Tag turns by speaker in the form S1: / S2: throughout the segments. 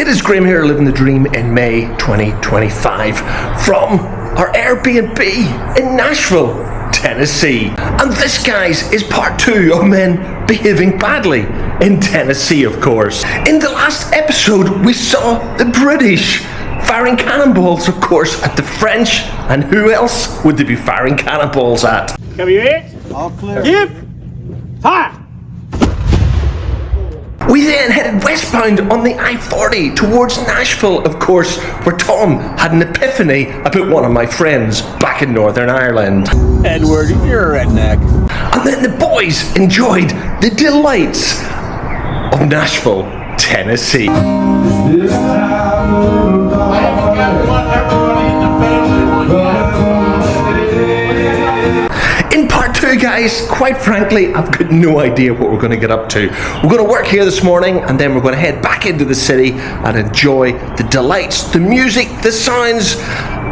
S1: It is Graham here, living the dream in May 2025 from our Airbnb in Nashville, Tennessee. And this, guys, is part 2 of men behaving badly in Tennessee, of course. In the last episode, we saw the British firing cannonballs, of course, at the French. And who else would they be firing cannonballs at?
S2: Cover your ears.
S3: All clear.
S2: Give. Fire.
S1: We then headed westbound on the I-40 towards Nashville, of course, where Tom had an epiphany about one of my friends back in Northern Ireland.
S3: Edward, you're a redneck.
S1: And then the boys enjoyed the delights of Nashville, Tennessee. In part 2, guys, quite frankly, I've got no idea what we're going to get up to. We're going to work here this morning, and then we're going to head back into the city and enjoy the delights, the music, the sounds,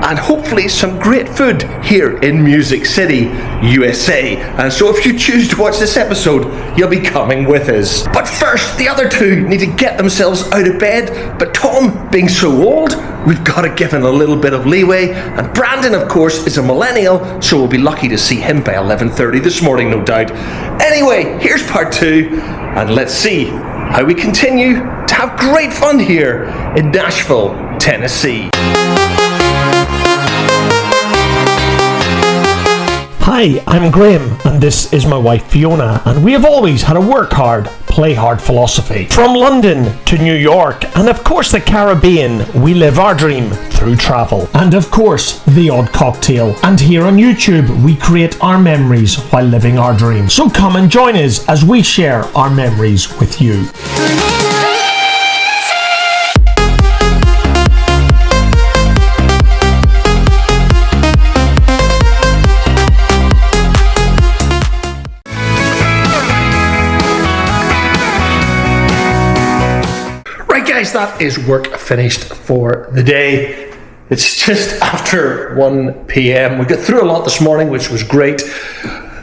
S1: and hopefully some great food here in Music City, USA. And so if you choose to watch this episode, you'll be coming with us. But first, the other two need to get themselves out of bed, but Tom, being so old, we've got to give him a little bit of leeway. And Brandon, of course, is a millennial, so we'll be lucky to see him by 11:30 this morning, no doubt. Anyway, here's part 2, and let's see how we continue to have great fun here in Nashville, Tennessee.
S2: Hi, I'm Graham, and this is my wife Fiona, and we have always had a work hard, play hard philosophy. From London to New York, and of course the Caribbean, we live our dream through travel. And of course, the odd cocktail. And here on YouTube, we create our memories while living our dream. So come and join us as we share our memories with you.
S1: Guys, that is work finished for the day. It's just after 1 p.m. We got through a lot this morning, which was great.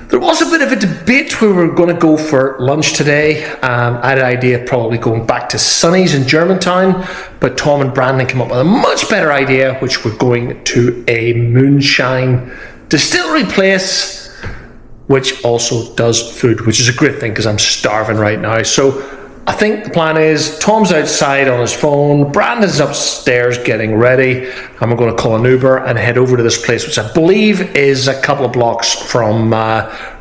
S1: There was a bit of a debate where we were going to go for lunch today. I had an idea of probably going back to Sonny's in Germantown, but Tom and Brandon came up with a much better idea, which we're going to a moonshine distillery place, which also does food, which is a great thing because I'm starving right now. So I think the plan is Tom's outside on his phone, Brandon's upstairs getting ready, and we're going to call an Uber and head over to this place, which I believe is a couple of blocks from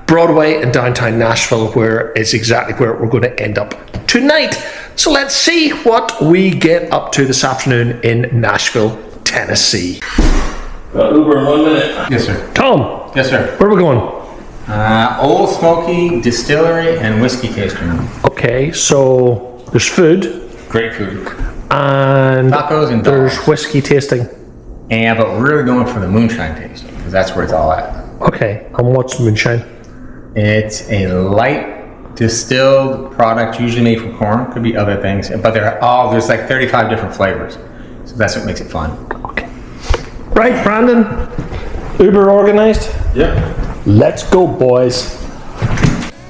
S1: Broadway in downtown Nashville, where it's exactly where we're going to end up tonight. So let's see what we get up to this afternoon in Nashville, Tennessee.
S3: Uber in 1 minute. Yes, sir.
S1: Tom.
S3: Yes, sir.
S1: Where are we going?
S3: Old Smoky Distillery and Whiskey Tasting.
S1: Okay, so there's food.
S3: Great food.
S1: And
S3: tacos and
S1: there's
S3: dogs.
S1: whiskey tasting.
S3: Yeah, but we're really going for the moonshine tasting because that's where it's all at.
S1: Okay, and what's moonshine?
S3: It's a light distilled product, usually made from corn. Could be other things, but there's like 35 different flavors. So that's what makes it fun.
S1: Okay. Right, Brandon. Uber organized?
S3: Yep.
S1: Let's go, boys.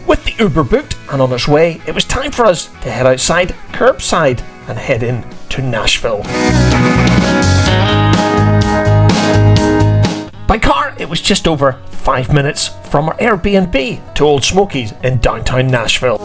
S2: With the Uber booked and on its way, it was time for us to head outside, curbside, and head in to Nashville. By car, it was just over 5 minutes from our Airbnb to Old Smoky's in downtown Nashville.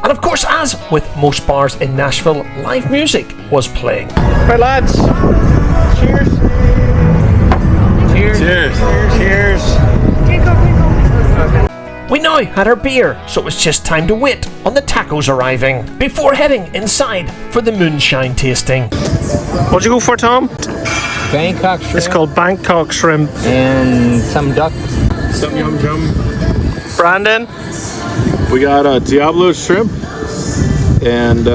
S2: And of course, as with most bars in Nashville, live music was playing.
S1: Right, lads. Cheers.
S3: Cheers. Cheers.
S2: We now had our beer, so it was just time to wait on the tacos arriving before heading inside for the moonshine tasting.
S1: What'd you go for, Tom?
S3: Bangkok shrimp.
S1: It's called Bangkok shrimp.
S3: And some duck.
S4: Some yum yum.
S1: Brandon?
S4: We got Diablo shrimp and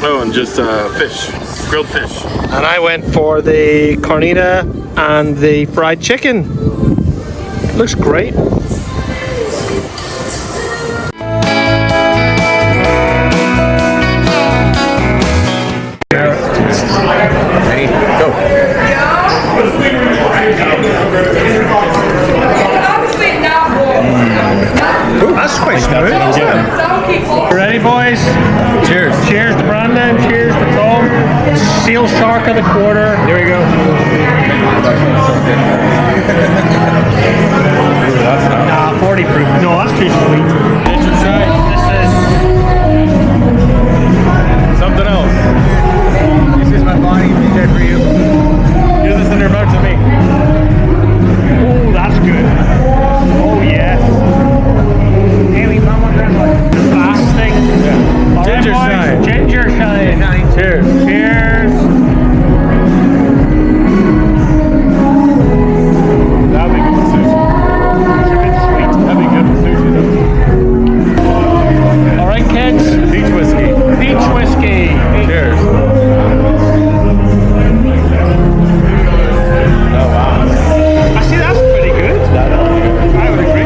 S4: and just fish, grilled fish.
S1: And I went for the cornita and the fried chicken. Looks great. Very smooth. Ready, boys?
S4: Cheers.
S1: Cheers to Brandon. Cheers to Tom. Seal Shark of the quarter. Here we go. Nah, 40 proof. No, that's too sweet. This is
S4: Something else.
S3: This is my body. Be there for you.
S4: Do this in your mouth to me.
S1: Oh, that's good. Oh, yes. Haley, mama, grandma. The last thing. All right,
S4: Ginger
S1: boys.
S4: shine.
S1: Ginger shine.
S4: Cheers.
S1: Cheers.
S4: That'd be good for sushi.
S1: It's a bit sweet.
S4: That'd be good for sushi though.
S1: All right, kids.
S4: Beach whiskey.
S1: Beach whiskey.
S4: Cheers. Oh wow.
S1: I see that's pretty good. I would agree.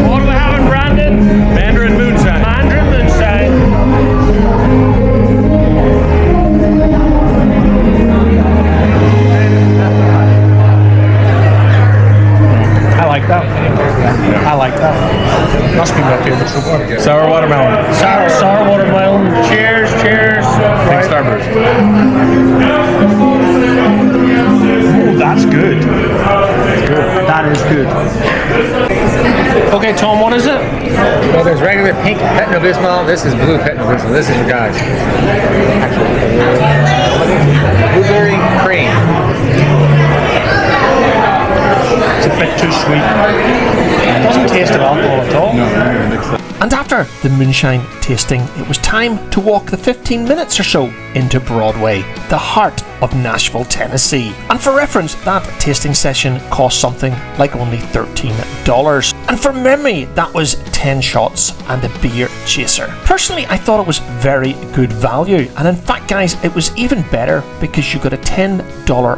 S1: What do we have in Brandon?
S4: Mandarin moonshine.
S1: Mandarin moonshine. I like that. I like that. Must be my favorite so far.
S4: Sour watermelon.
S1: Sour watermelon. Cheers, cheers.
S4: Pink Starburst.
S1: Oh, that's good. That is good. Okay, Tom, what is it?
S3: Well, there's regular pink Pepto-Bismol. This is blue Pepto-Bismol. This is for guys. Blueberry cream.
S1: It's a bit too sweet. It doesn't taste of alcohol at all.
S2: And after the moonshine tasting, it was time to walk the 15 minutes or so into Broadway, the heart of Nashville, Tennessee. And for reference, that tasting session cost something like only $13. And from memory, that was 10 shots and a beer chaser. Personally, I thought it was very good value. And in fact, guys, it was even better because you got a $10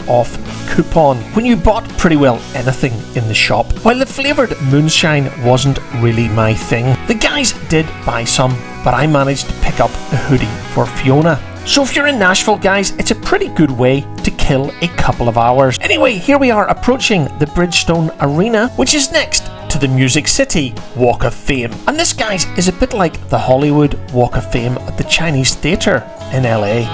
S2: off coupon when you bought pretty well anything in the shop. While the flavoured moonshine wasn't really my thing, the guys did buy some, but I managed to pick up a hoodie for Fiona. So if you're in Nashville, guys, it's a pretty good way to kill a couple of hours. Anyway, here we are approaching the Bridgestone Arena, which is next to the Music City Walk of Fame. And this, guys, is a bit like the Hollywood Walk of Fame at the Chinese Theatre in LA.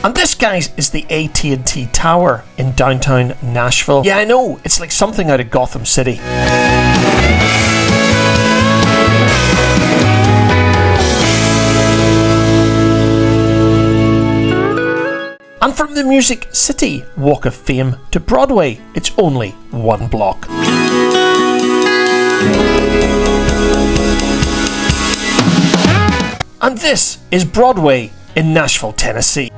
S2: And this, guys, is the AT&T Tower in downtown Nashville. Yeah, I know, it's like something out of Gotham City. And from the Music City Walk of Fame to Broadway, it's only one block. And this is Broadway in Nashville, Tennessee.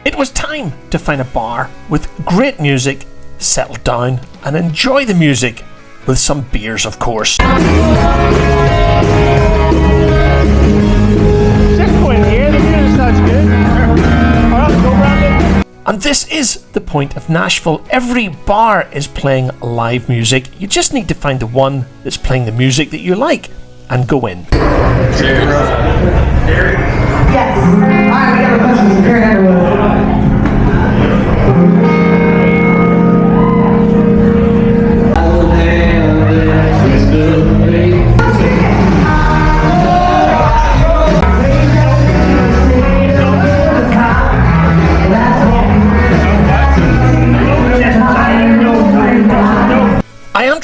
S2: It was time to find a bar with great music, settle down and enjoy the music with some beers, of course. And this is the point of Nashville. Every bar is playing live music. You just need to find the one that's playing the music that you like and go in.
S5: Yes. All right, we got a question from Karen Underwood.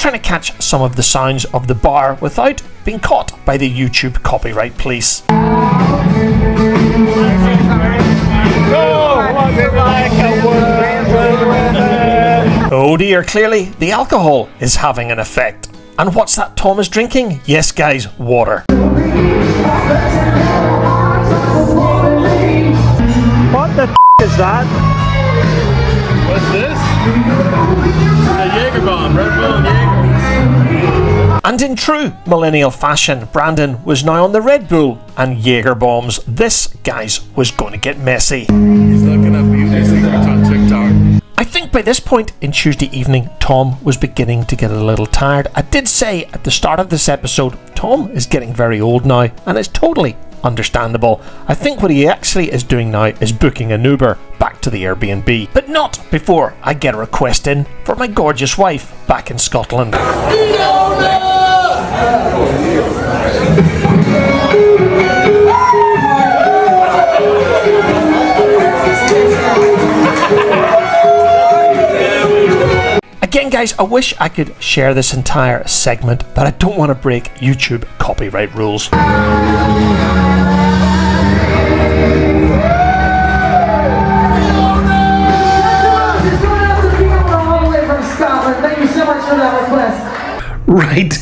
S2: trying to catch some of the sounds of the bar without being caught by the YouTube copyright police. Oh dear, clearly the alcohol is having an effect. And what's that Tom is drinking? Yes guys, water. What the is that?
S4: What's this? A Jaeger bomb, Red Bull Jaeger.
S2: And in true millennial fashion, Brandon was now on the Red Bull and Jaeger bombs. This, guys, was going to get messy.
S4: He's looking up beauty secrets on TikTok.
S2: I think by this point in Tuesday evening, Tom was beginning to get a little tired. I did say at the start of this episode, Tom is getting very old now, and it's totally understandable. I think what he actually is doing now is booking an Uber back to the Airbnb, but not before I get a request in for my gorgeous wife back in Scotland. Again guys, I wish I could share this entire segment, but I don't want to break YouTube copyright rules. Right,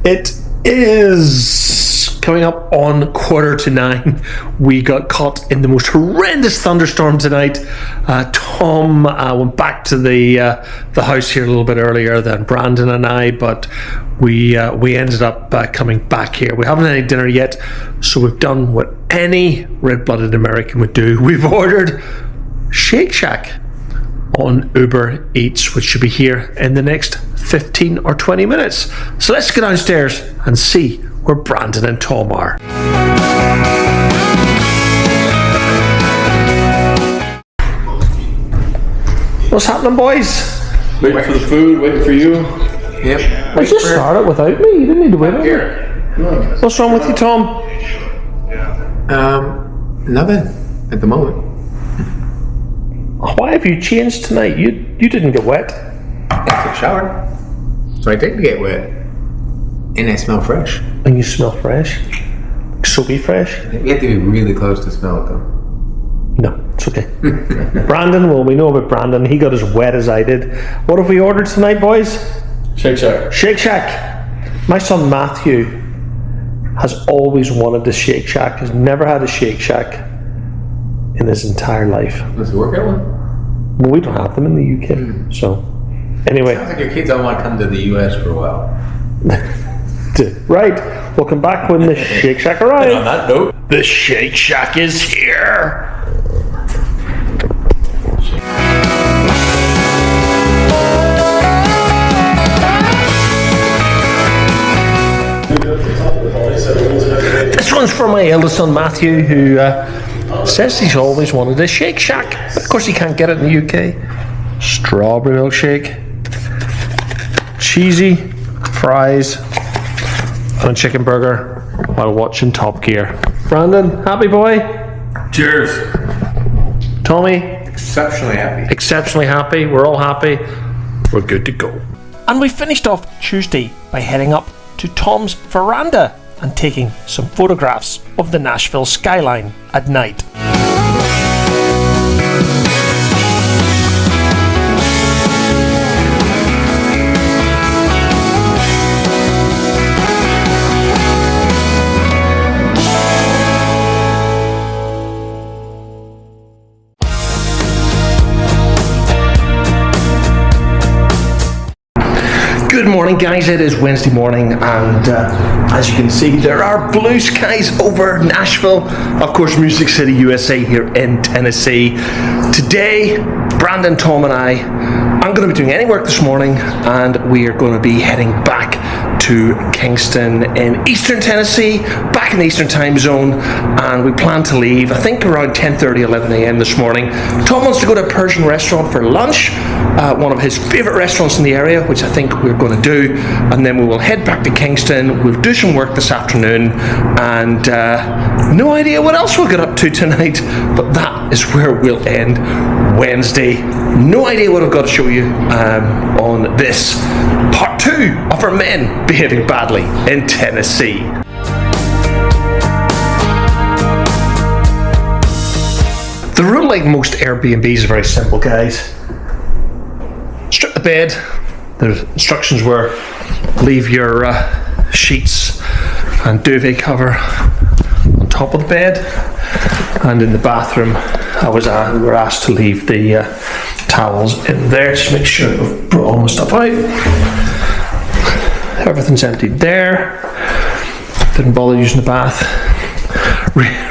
S2: it is coming up on 9:15. We got caught in the most horrendous thunderstorm tonight. Tom went back to the house here a little bit earlier than Brandon and I, but we ended up coming back here. We haven't had any dinner yet, so we've done what any red-blooded American would do. We've ordered Shake Shack on Uber Eats, which should be here in the next 15 or 20 minutes. So let's go downstairs and see where Brandon and Tom are. What's happening, boys?
S4: Waiting for the food, waiting for you.
S3: Yep.
S2: I just started without me. You didn't need to wait on me. What's wrong with you, Tom?
S3: Nothing at the moment.
S2: Why have you changed tonight? You didn't get wet.
S3: I took a shower, so I did get wet, and I smell fresh.
S2: And you smell fresh. Soapy fresh.
S3: You have to be really close to smell it, though.
S2: No, it's okay. Brandon, well, we know about Brandon. He got as wet as I did. What have we ordered tonight, boys?
S4: Shake Shack.
S2: Shake Shack. My son Matthew has always wanted a Shake Shack. Has never had a Shake Shack in his entire life.
S3: Does it work out one?
S2: Well, we don't have them in the UK. So, anyway.
S3: Sounds like your kids don't want to come to the US for a while.
S2: Right. We'll come back when the Shake Shack arrives.
S4: On that note,
S2: The Shake Shack is here. This one's for my eldest son Matthew, who says he's always wanted a Shake Shack, but of course he can't get it in the UK. Strawberry milkshake, cheesy fries, and a chicken burger while watching Top Gear. Brandon, happy boy?
S4: cheers.
S2: Tommy?
S3: Exceptionally happy.
S2: Exceptionally happy. We're all happy. We're good to go. And we finished off Tuesday by heading up to Tom's veranda and taking some photographs of the Nashville skyline at night. Good morning, guys. It is Wednesday morning, and as you can see, there are blue skies over Nashville. Of course, Music City, USA, here in Tennessee. Today, Brandon, Tom, and I'm going to be doing any work this morning, and we are going to be heading back to Kingston in Eastern Tennessee, back in the Eastern time zone, and we plan to leave, I think, around 10:30, 11 a.m. this morning. Tom wants to go to a Persian restaurant for lunch, one of his favourite restaurants in the area, which I think we're going to do, and then we will head back to Kingston. We'll do some work this afternoon, and no idea what else we'll get up to tonight, but that is where we'll end
S1: Wednesday. No idea what I've got to show you on this part 2 of our men behaving badly in Tennessee. The rule, like most Airbnbs, is very simple, guys. Strip the bed. The instructions were leave your sheets and duvet cover on top of the bed, and in the bathroom we were asked to leave the towels in there. Just make sure we've brought all my stuff out. Everything's emptied there. Didn't bother using the bath.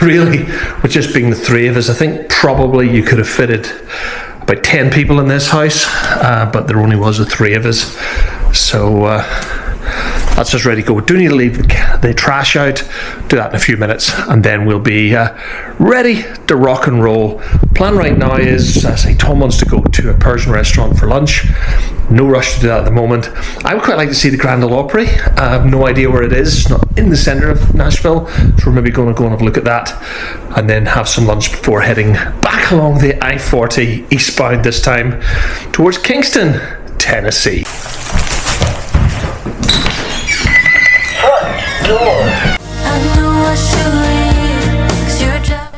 S1: Really, with just being the 3 of us, I think probably you could have fitted about 10 people in this house, but there only was the 3 of us. So that's us ready to go. We do need to leave the trash out, do that in a few minutes, and then we'll be ready to rock and roll. Plan right now is, I say, Tom wants to go to a Persian restaurant for lunch. No rush to do that at the moment. I would quite like to see the Grand Ole Opry. I have no idea where it is. It's not in the centre of Nashville, so we're maybe going to go and have a look at that, and then have some lunch before heading back along the I-40 eastbound, this time towards Kingston, Tennessee.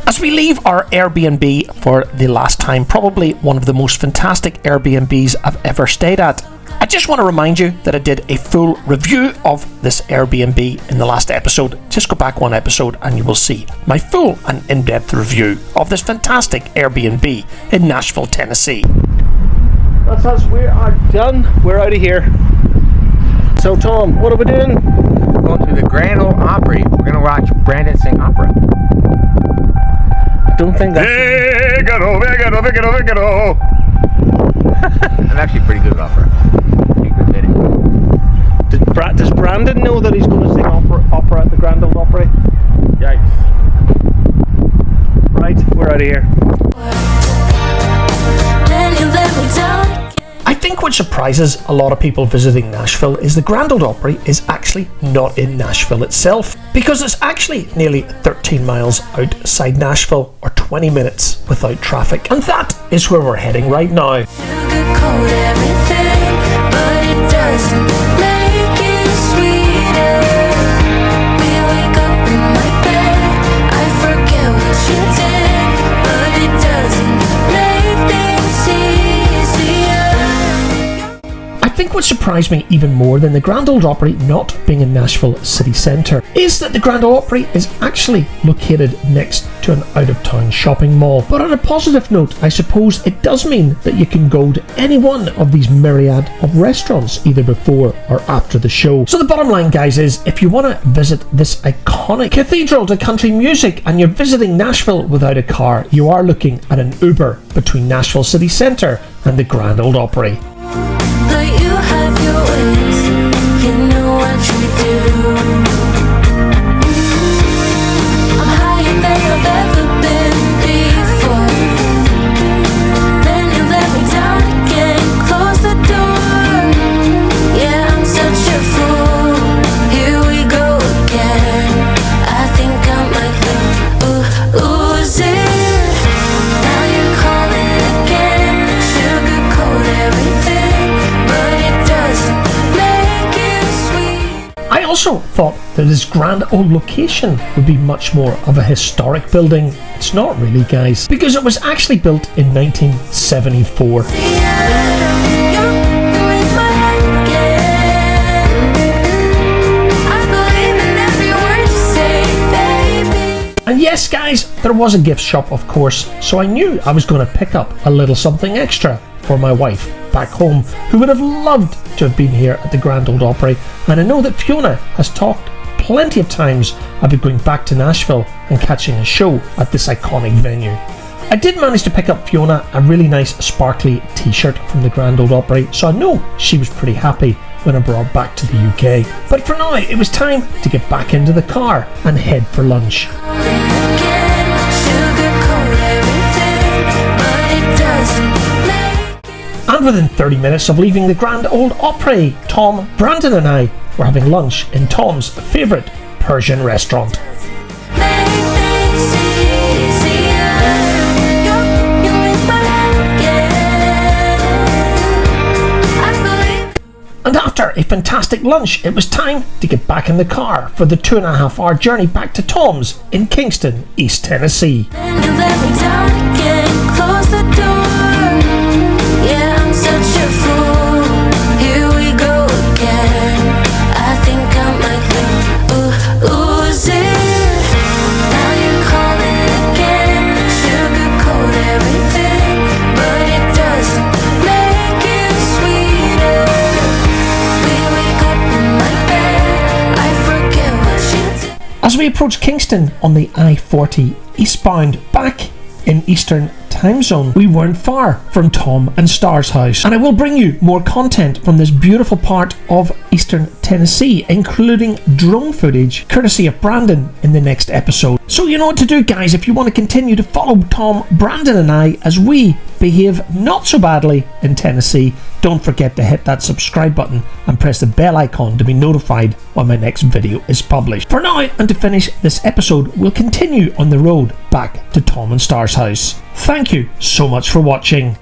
S2: As we leave our Airbnb for the last time, probably one of the most fantastic Airbnbs I've ever stayed at, I just want to remind you that I did a full review of this Airbnb in the last episode. Just go back one episode and you will see my full and in-depth review of this fantastic Airbnb in Nashville, Tennessee.
S1: That's us. We are done. We're out of here. So Tom, what are we doing?
S3: We're going to the Grand Ole Opry. We're going to watch Brandon sing opera.
S1: I don't think that's...
S3: I'm actually pretty good at opera.
S1: Does Brandon know that he's going to sing opera at the Grand Ole Opry?
S3: Yikes.
S1: Right, we're out of here.
S2: I think what surprises a lot of people visiting Nashville is the Grand Ole Opry is actually not in Nashville itself, because it's actually nearly 13 miles outside Nashville, or 20 minutes without traffic, and that is where we're heading right now. I think what surprised me even more than the Grand Ole Opry not being in Nashville city centre is that the Grand Ole Opry is actually located next to an out-of-town shopping mall. But on a positive note, I suppose it does mean that you can go to any one of these myriad of restaurants either before or after the show. So the bottom line, guys, is if you want to visit this iconic cathedral to country music and you're visiting Nashville without a car, you are looking at an Uber between Nashville city centre and the Grand Ole Opry.
S5: But you have your ways, you know what you do. I'm higher than I've ever been before. Then you let me down again, close the door. Yeah, I'm such a fool. Here we go again. I think I might lose it. Now you're calling again, sugarcoat everything.
S2: I also thought that this Grand Ole location would be much more of a historic building. It's not really, guys, because it was actually built in 1974. And yes, guys, there was a gift shop, of course, so I knew I was going to pick up a little something extra for my wife back home, who would have loved to have been here at the Grand Ole Opry. And I know that Fiona has talked plenty of times about going back to Nashville and catching a show at this iconic venue. I did manage to pick up Fiona a really nice sparkly t-shirt from the Grand Ole Opry, so I know she was pretty happy when I brought back to the UK. But for now, it was time to get back into the car and head for lunch. And within 30 minutes of leaving the Grand Ole Opry, Tom, Brandon and I were having lunch in Tom's favourite Persian restaurant. a fantastic lunch, it was time to get back in the car for the 2.5-hour journey back to Tom's in Kingston, East Tennessee.
S5: Then you let me down again, close the door. Yeah, I'm such a fool. Here we go again. I think I might lose it. Now you're calling again, sugarcoat everything, but it doesn't make it sweeter. We wake up in my bed, I forget what you did.
S2: As we approach Kingston on the I-40 eastbound back in Eastern time zone, we weren't far from Tom and Star's house, and I will bring you more content from this beautiful part of Eastern Tennessee, including drone footage courtesy of Brandon in the next episode. So you know what to do, guys, if you want to continue to follow Tom, Brandon and I as we behave not so badly in Tennessee. Don't forget to hit that subscribe button and press the bell icon to be notified when my next video is published. For now, and to finish this episode, we'll continue on the road back to Tom and Star's house. Thank you so much for watching.